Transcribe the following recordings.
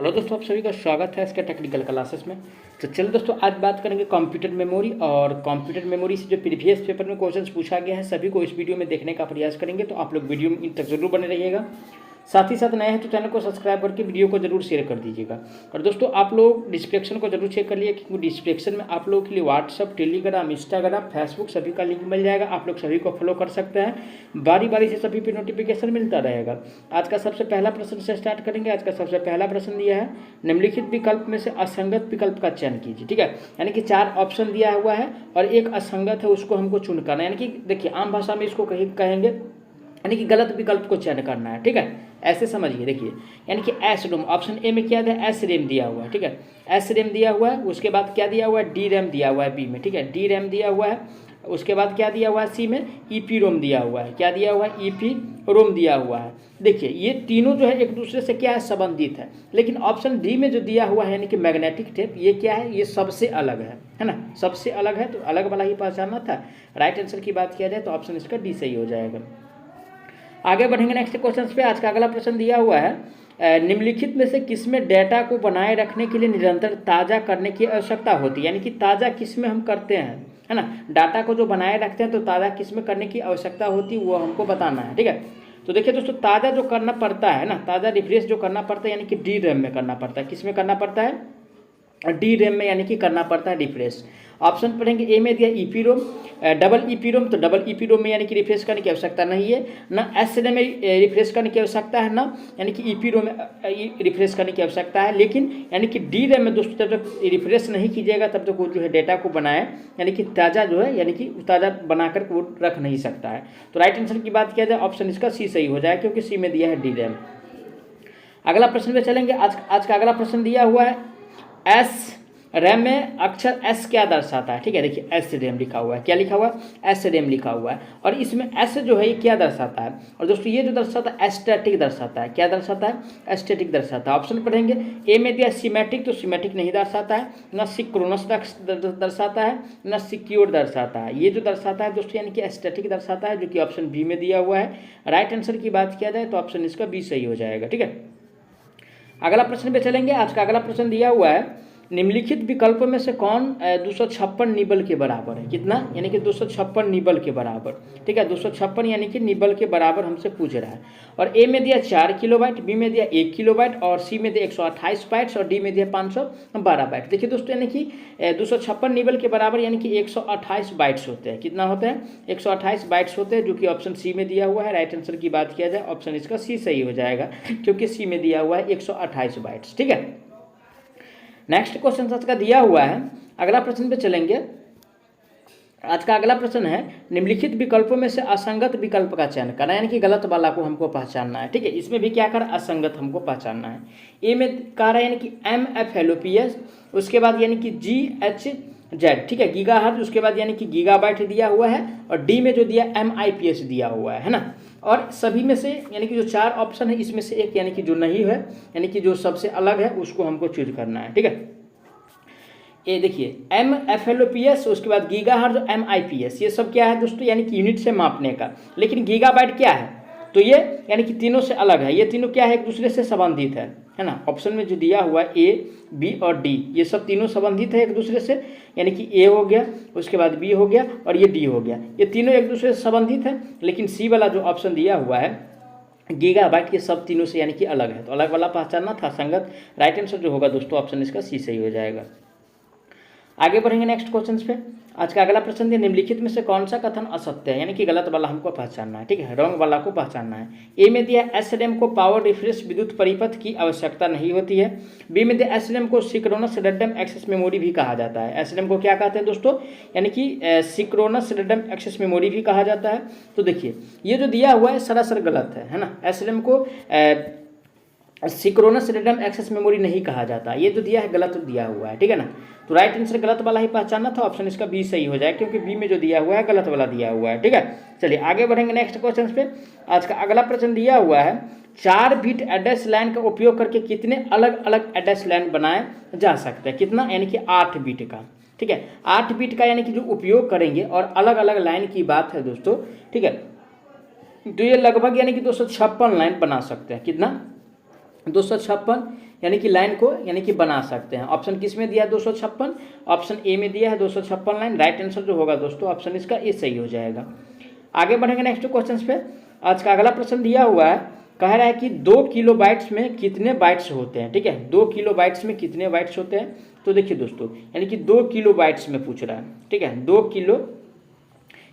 Hello दोस्तों, आप सभी का स्वागत है इसके टेक्निकल क्लासेस में। तो चलिए दोस्तों, आज बात करेंगे कंप्यूटर मेमोरी। और कंप्यूटर मेमोरी से जो प्रीवियस पेपर में क्वेश्चंस पूछा गया है सभी को इस वीडियो में देखने का प्रयास करेंगे। तो आप लोग वीडियो में इन तक जरूर बने रहिएगा। साथ ही साथ नए हैं तो चैनल को सब्सक्राइब करके वीडियो को जरूर शेयर कर दीजिएगा। और दोस्तों, आप लोग डिस्क्रिप्शन को जरूर चेक कर लिए, क्योंकि डिस्क्रिप्शन में आप लोगों के लिए व्हाट्सअप, टेलीग्राम, इंस्टाग्राम, फेसबुक सभी का लिंक मिल जाएगा। आप लोग सभी को फॉलो कर सकते हैं। बारी बारी से सभी पे नोटिफिकेशन मिलता रहेगा। आज का सबसे पहला प्रश्न से स्टार्ट करेंगे। आज का सबसे पहला प्रश्न दिया है, निम्नलिखित विकल्प में से असंगत विकल्प का चयन कीजिए। ठीक है, यानी कि 4 ऑप्शन दिया हुआ है और एक असंगत है, उसको हमको चुन करना है। यानी कि देखिए, आम भाषा में इसको कहेंगे यानी कि गलत विकल्प को चयन करना है। ठीक है, ऐसे समझिए। देखिए, यानी कि एस रोम, ऑप्शन ए में क्या है, एस रैम दिया हुआ है। ठीक है, एस रैम दिया हुआ है। उसके बाद क्या दिया हुआ है, डी रैम दिया हुआ है बी में। ठीक है, डी रैम दिया हुआ है। उसके बाद क्या दिया हुआ है, सी में ई पी रोम दिया हुआ है। क्या दिया हुआ है, ई पी रोम दिया हुआ है। देखिए, ये तीनों जो है एक दूसरे से क्या है, संबंधित है। लेकिन ऑप्शन डी में जो दिया हुआ है यानी कि मैग्नेटिक टेप, ये क्या है, ये सबसे अलग है ना, सबसे अलग है। तो अलग वाला ही पहचानना था। राइट आंसर की बात किया जाए तो ऑप्शन इसका डी सही हो जाएगा। आगे बढ़ेंगे नेक्स्ट क्वेश्चन पे। आज का अगला प्रश्न दिया हुआ है, निम्नलिखित में से किसमें डेटा को बनाए रखने के लिए निरंतर ताज़ा करने की आवश्यकता होती है। यानी कि ताज़ा किस में हम करते हैं, है ना, डाटा को जो बनाए रखते हैं तो ताज़ा किस में करने की आवश्यकता होती है वो हमको बताना है। ठीक है, तो देखिए दोस्तों, ताज़ा जो करना पड़ता है ना, ताज़ा रिफ्रेश जो करना पड़ता है यानी कि डी रैम में करना पड़ता है। किस में करना पड़ता है, डी रैम में, यानी कि करना पड़ता है रिफ्रेश। ऑप्शन पढ़ेंगे, ए में दिया E P ROM, double E P ROM, तो डबल ई पी रोम में यानी कि रिफ्रेश करने की आवश्यकता नहीं है ना, एस रैम में रिफ्रेश करने की आवश्यकता है ना, यानी कि ई पी रोम में रिफ्रेश करने की आवश्यकता है। लेकिन यानी कि डी रैम में दोस्तों जब तक रिफ्रेश नहीं कीजिएगा तब तक वो जो है डेटा को बनाए यानी कि ताज़ा जो है यानी कि ताज़ा बनाकर वो रख नहीं सकता है। तो राइट आंसर की बात किया जाए ऑप्शन इसका सी सही हो जाए, क्योंकि सी में दिया है डी रैम। अगला प्रश्न पे चलेंगे। आज का अगला प्रश्न दिया हुआ है, एस रैम में अक्षर एस क्या दर्शाता है। ठीक है, देखिए एस रैम लिखा हुआ है। क्या लिखा हुआ है, एस रैम लिखा हुआ है। और इसमें एस जो है ये क्या दर्शाता है, और दोस्तों ये जो दर्शाता है एस्टैटिक दर्शाता है। क्या दर्शाता है, एस्टैटिक दर्शाता है। ऑप्शन पढ़ेंगे, ए में दिया सिमेट्रिक, तो सिमेट्रिक नहीं दर्शाता है, न सिंक्रोनस दर्शाता है, न सिक्योर दर्शाता है। ये जो दर्शाता है दोस्तों यानी कि एस्टैटिक दर्शाता है, जो कि ऑप्शन बी में दिया हुआ है। राइट आंसर की बात किया जाए तो ऑप्शन इसका बी सही हो जाएगा। ठीक है, अगला प्रश्न पे चलेंगे। आज का अगला प्रश्न दिया हुआ है, निम्नलिखित विकल्पों में से कौन 256 निबल के बराबर है। कितना, यानी कि 256 निबल के बराबर। ठीक है, 256 यानी कि निबल के बराबर हमसे पूछ रहा है। और ए में दिया 4 किलोबाइट, बी में दिया 1 किलोबाइट, और सी में दिया 128 बाइट्स, और डी में दिया 512 बाइट। देखिए दोस्तों, यानी कि 256 निबल के बराबर यानी कि 128 बाइट्स होते हैं। कितना होते हैं, 128 बाइट्स होते हैं, जो कि ऑप्शन सी में दिया हुआ है। राइट आंसर की बात किया जाए ऑप्शन इसका सी सही हो जाएगा, क्योंकि सी में दिया हुआ है 128 बाइट्स। ठीक है, नेक्स्ट क्वेश्चन आज का दिया हुआ है। अगला प्रश्न पे चलेंगे। आज का अगला प्रश्न है, निम्नलिखित विकल्पों में से असंगत विकल्प का चयन करना, यानी कि गलत वाला को हमको पहचानना है। ठीक है, इसमें भी क्या कर, असंगत हमको पहचानना है। ए में कह रहा है यानी कि M F L O P S, उसके बाद यानी कि जी एच जेड। ठीक है, गीगा हर्ट्ज, उसके बाद यानी कि गीगाबाइट दिया हुआ है, और डी में जो दिया एम आई पी एस दिया हुआ है ना। और सभी में से यानी कि जो 4 ऑप्शन है इसमें से एक यानी कि जो नहीं है, यानी कि जो सबसे अलग है उसको हमको चूज करना है। ठीक है, ये देखिए M F L O P S, उसके बाद gigahertz, M I P S, ये सब क्या है दोस्तों, यानी कि यूनिट से मापने का। लेकिन गीगाबाइट क्या है, तो ये यानी कि तीनों से अलग है। ये तीनों क्या है, एक दूसरे से संबंधित है ना। ऑप्शन में जो दिया हुआ है ए, बी और डी, ये सब तीनों संबंधित है एक दूसरे से। यानी कि ए हो गया, उसके बाद बी हो गया, और ये डी हो गया। ये तीनों एक दूसरे से संबंधित है। लेकिन सी वाला जो ऑप्शन दिया हुआ है गीगाबाइट, ये सब तीनों से यानी कि अलग है। तो अलग वाला पहचानना था, संगत। राइट आंसर जो होगा दोस्तों ऑप्शन इसका सी सही हो जाएगा। आगे बढ़ेंगे नेक्स्ट क्वेश्चन पे। आज का अगला प्रश्न है, निम्नलिखित में से कौन सा कथन असत्य है, यानी कि गलत वाला हमको पहचानना है। ठीक है, रॉन्ग वाला को पहचानना है। ए में दिया एस रैम को पावर रिफ्रेश विद्युत परिपथ की आवश्यकता नहीं होती है। बी में दिया एस रैम को सिंक्रोनस रैंडम एक्सेस मेमोरी भी कहा जाता है। एस रैम को क्या कहते हैं दोस्तों, यानी कि सिंक्रोनस रैंडम एक्सेस मेमोरी भी कहा जाता है। तो देखिए, ये जो दिया हुआ है सरासर गलत है ना। एस रैम को सिंक्रोनस रैंडम एक्सेस मेमोरी नहीं कहा जाता। ये जो दिया है गलत दिया हुआ है। ठीक है ना, तो राइट आंसर गलत वाला ही पहचानना था, ऑप्शन इसका बी सही हो जाए, क्योंकि बी में जो दिया हुआ है गलत वाला दिया हुआ है। ठीक है, चलिए आगे बढ़ेंगे नेक्स्ट क्वेश्चन पे। आज का अगला प्रश्न दिया हुआ है, 4 बिट एड्रेस लाइन का उपयोग करके कितने अलग अलग एड्रेस लाइन बनाए जा सकते हैं। कितना, यानी कि 8 बिट का। ठीक है, 8 बिट का यानी कि जो उपयोग करेंगे, और अलग अलग लाइन की बात है दोस्तों। ठीक है, तो ये लगभग यानी कि 256 लाइन बना सकते हैं। कितना, 256 यानी कि लाइन को यानी कि बना सकते हैं। ऑप्शन किस में दिया है 256, ऑप्शन ए में दिया है 256 लाइन। राइट आंसर जो होगा दोस्तों ऑप्शन इसका ए सही हो जाएगा। आगे बढ़ेंगे नेक्स्ट क्वेश्चन पे। आज का अगला प्रश्न दिया हुआ है, कह रहा है कि 2 किलोबाइट्स में कितने बाइट्स होते हैं। ठीक है, 2 किलोबाइट्स में कितने बाइट्स होते हैं। तो देखिए दोस्तों यानी कि 2 किलोबाइट्स में पूछ रहा है। ठीक है, 2 किलो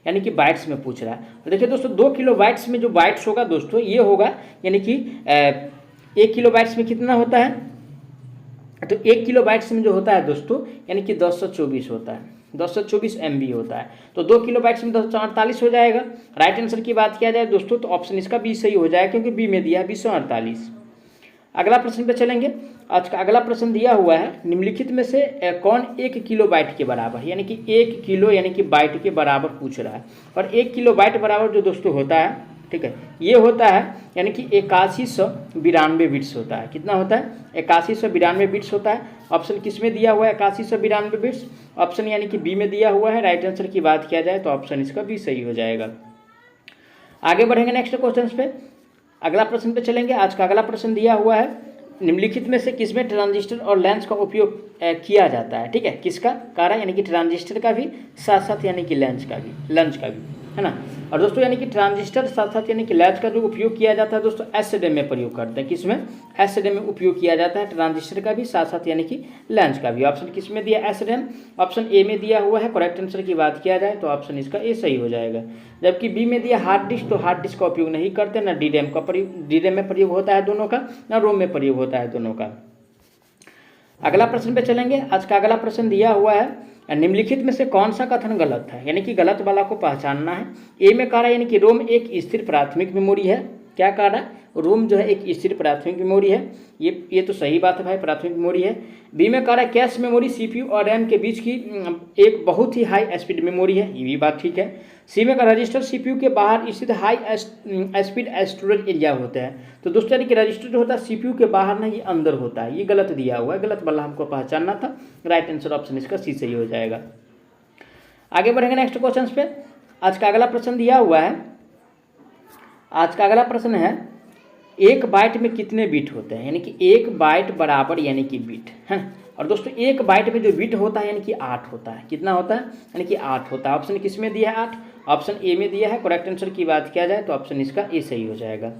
यानी कि बाइट्स में पूछ रहा है। तो देखिए दोस्तों 2 किलोबाइट्स में जो बाइट्स होगा दोस्तों ये होगा यानी कि 1 किलोबाइट्स में कितना होता है, तो 1 किलोबाइट्स में जो होता है दोस्तों यानी कि 1024 होता है, 1024 MB होता है। तो 2 किलोबाइट्स में 248 हो जाएगा। राइट आंसर की बात किया जाए दोस्तों तो ऑप्शन इसका बी सही हो जाएगा, क्योंकि बी में दिया है 248। अगला प्रश्न पे चलेंगे। आज का अगला प्रश्न दिया हुआ है, निम्नलिखित में से कौन 1 किलोबाइट के बराबर, यानी कि 1 किलो यानी कि बाइट के बराबर पूछ रहा है। और 1 किलोबाइट बराबर जो दोस्तों होता है, ठीक है, ये होता है यानी कि 8192 बिट्स होता है। कितना होता है, 8192 बिट्स होता है। ऑप्शन किस में दिया हुआ है 8192 बिट्स, ऑप्शन यानी कि बी में दिया हुआ है। राइट आंसर की बात किया जाए तो ऑप्शन इसका बी सही हो जाएगा। आगे बढ़ेंगे नेक्स्ट क्वेश्चन पे। अगला प्रश्न पे चलेंगे। आज का अगला प्रश्न दिया हुआ है, निम्नलिखित में से किसमें ट्रांजिस्टर और लेंस का उपयोग किया जाता है। ठीक है, किसका कार्य, यानी कि ट्रांजिस्टर का भी साथ साथ यानी कि लेंस का भी है ना। और दोस्तों यानी कि ट्रांजिस्टर साथ साथ यानी कि लेंस का जो उपयोग किया जाता है दोस्तों एसएडीएम में प्रयोग करते हैं। किसमें, एसएडीएम में उपयोग किया जाता है ट्रांजिस्टर का भी साथ साथ यानी कि लेंस का भी। ऑप्शन किस में दिया एसएडीएम, ऑप्शन ए में दिया हुआ है। करेक्ट आंसर की बात किया जाए तो ऑप्शन इसका ए सही हो जाएगा। जबकि बी में दिया हार्ड डिस्क, तो हार्ड डिस्क का उपयोग नहीं करते, ना डीरैम का प्रयोग, डीरैम में प्रयोग होता है दोनों का, ना रोम में प्रयोग होता है दोनों का। अगला प्रश्न पे चलेंगे। आज का अगला प्रश्न दिया हुआ है, निम्नलिखित में से कौन सा कथन गलत है, यानी कि गलत वाला को पहचानना है। ए में कह रहा है यानी कि रोम एक स्थिर प्राथमिक मेमोरी है। क्या कह रहा है, रोम जो है एक स्थिर प्राथमिक मेमोरी है। ये तो सही बात है भाई, प्राथमिक मेमोरी है। बी में कह रहा है कैश मेमोरी सीपीयू और रैम के बीच की एक बहुत ही हाई स्पीड मेमोरी है। ये भी बात ठीक है। सी में का रजिस्टर सीपीयू के बाहर स्थित हाई स्पीड स्टोरेज एरिया होता है। तो दोस्तों यानी कि रजिस्टर जो होता है सीपीयू के बाहर ना, ये अंदर होता है। ये गलत दिया हुआ है, गलत वाला हमको पहचानना था। राइट आंसर ऑप्शन इसका सी सही हो जाएगा। आगे बढ़ेंगे नेक्स्ट क्वेश्चन पे। आज का अगला प्रश्न दिया हुआ है, आज का अगला प्रश्न है 1 बाइट में कितने बिट होते हैं, यानी कि 1 बाइट बराबर यानी कि बिट है। और दोस्तों 1 बाइट में जो बिट होता है यानी कि 8 होता है। कितना होता है, यानी कि 8 होता है। ऑप्शन किस में दिया है 8, ऑप्शन ए में दिया है। करेक्ट आंसर की बात किया जाए तो ऑप्शन इसका ए सही हो जाएगा।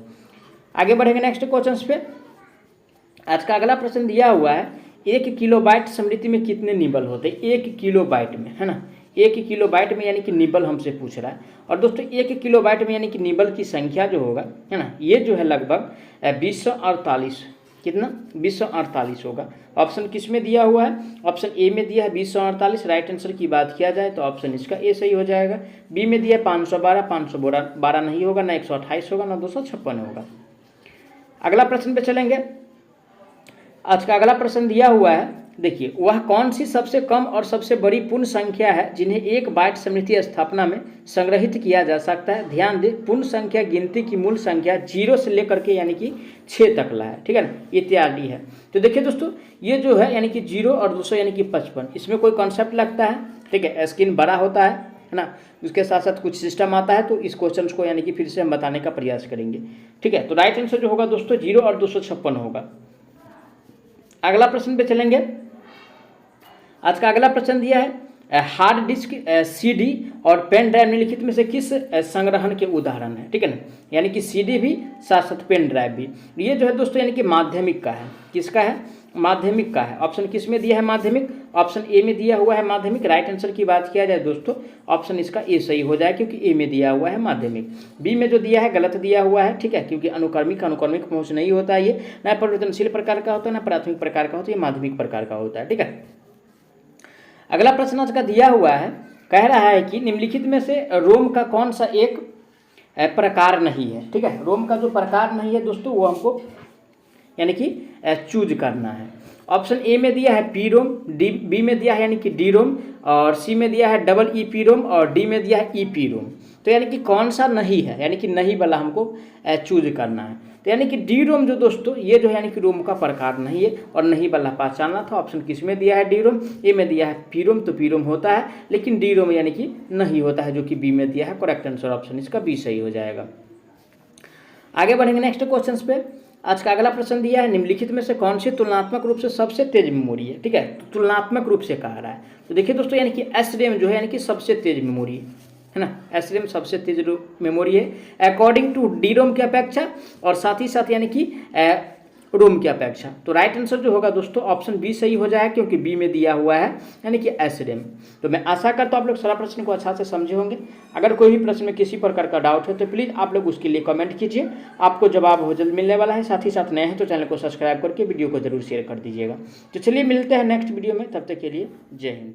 आगे बढ़ेंगे नेक्स्ट क्वेश्चन पे। आज का अगला प्रश्न दिया हुआ है, 1 किलोबाइट स्मृति में कितने निबल होते हैं, 1 किलोबाइट में, है ना। 1 किलोबाइट में यानी कि निबल हमसे पूछ रहा है। और दोस्तों 1 किलोबाइट में यानी कि निबल की संख्या जो होगा, है ना, ये जो है लगभग 248, कितना 248 होगा। ऑप्शन किस में दिया हुआ है, ऑप्शन ए में दिया है 248। राइट आंसर की बात किया जाए तो ऑप्शन इसका ए सही हो जाएगा। बी में दिया 512, 512 नहीं होगा, ना 128 होगा, ना 256 होगा। अगला प्रश्न पे चलेंगे। आज का अगला प्रश्न दिया हुआ है, देखिए, वह कौन सी सबसे कम और सबसे बड़ी पूर्ण संख्या है जिन्हें 1 बाइट स्मृति स्थापना में संग्रहित किया जा सकता है। ध्यान दें, पूर्ण संख्या गिनती की मूल संख्या 0 से लेकर के यानी कि 6 तक ला है, ठीक है ना, इत्यादि है। तो देखिए दोस्तों ये जो है यानी कि 0 और 200 यानी कि 55, इसमें कोई कॉन्सेप्ट लगता है, ठीक है, स्क्रीन बड़ा होता है ना, उसके साथ साथ कुछ सिस्टम आता है। तो इस क्वेश्चन को यानी कि फिर से हम बताने का प्रयास करेंगे, ठीक है। तो राइट आंसर जो होगा दोस्तों 0 और 256 होगा। अगला प्रश्न पे चलेंगे। आज का अगला प्रश्न दिया है, हार्ड डिस्क, सीडी और पेन ड्राइव निम्नलिखित में से किस संग्रहण के उदाहरण है, ठीक है ना। यानी कि सीडी भी साथ साथ पेन ड्राइव भी। ये जो है दोस्तों यानी कि माध्यमिक का है। किसका है, माध्यमिक का है। ऑप्शन किस में दिया है, माध्यमिक, ऑप्शन ए में दिया हुआ है माध्यमिक। राइट आंसर की बात किया जाए दोस्तों ऑप्शन इसका ए सही हो जाए, क्योंकि ए में दिया हुआ है माध्यमिक। बी में जो दिया है गलत दिया हुआ है, ठीक है, क्योंकि अनुक्रमिक पहुंच नहीं होता है। ये न परिवर्तनशील प्रकार का होता है, न प्राथमिक प्रकार का होता है, ये माध्यमिक प्रकार का होता है, ठीक है। अगला प्रश्न आज का दिया हुआ है, कह रहा है कि निम्नलिखित में से रोम का कौन सा एक प्रकार नहीं है, ठीक है। रोम का जो प्रकार नहीं है दोस्तों वो हमको यानी कि चूज करना है। ऑप्शन ए में दिया है पी रोम, बी में दिया है यानी कि डी रोम, और सी में दिया है डबल ई पी रोम, और डी में दिया है ई पी रोम। तो यानी कि कौन सा नहीं है, यानी कि नहीं वाला हमको चूज करना है। तो यानी कि डी रोम जो दोस्तों ये जो है यानी कि रोम का प्रकार नहीं है, और नहीं वाला पहचानना था। ऑप्शन किस में दिया है, डी रोम, ए में दिया है पी रोम, तो पी रोम होता है, लेकिन डी रोम यानी कि नहीं होता है, जो कि बी में दिया है। करेक्ट आंसर ऑप्शन इसका बी सही हो जाएगा। आगे बढ़ेंगे नेक्स्ट क्वेश्चन पे। आज का अगला प्रश्न दिया है, निम्नलिखित में से कौन सी तुलनात्मक रूप से सबसे तेज मेमोरी है। ठीक है, तो तुलनात्मक रूप से कहा रहा है, तो देखिए दोस्तों यानी कि SRAM जो है यानी कि सबसे तेज मेमोरी है ना, SRAM सबसे तेज मेमोरी है अकॉर्डिंग टू DRAM की अपेक्षा, और साथ ही साथ यानी कि रोम की अपेक्षा। तो राइट आंसर जो होगा दोस्तों ऑप्शन बी सही हो जाएगा, क्योंकि बी में दिया हुआ है यानी कि SRAM। तो मैं आशा करता हूँ आप लोग सारा प्रश्न को अच्छा से समझे होंगे। अगर कोई भी प्रश्न में किसी प्रकार का डाउट है तो प्लीज़ आप लोग उसके लिए कमेंट कीजिए, आपको जवाब हो जल्द मिलने वाला है। साथ ही साथ नए हैं तो चैनल को सब्सक्राइब करके वीडियो को जरूर शेयर कर दीजिएगा। तो चलिए मिलते हैं नेक्स्ट वीडियो में, तब तक के लिए जय हिंद।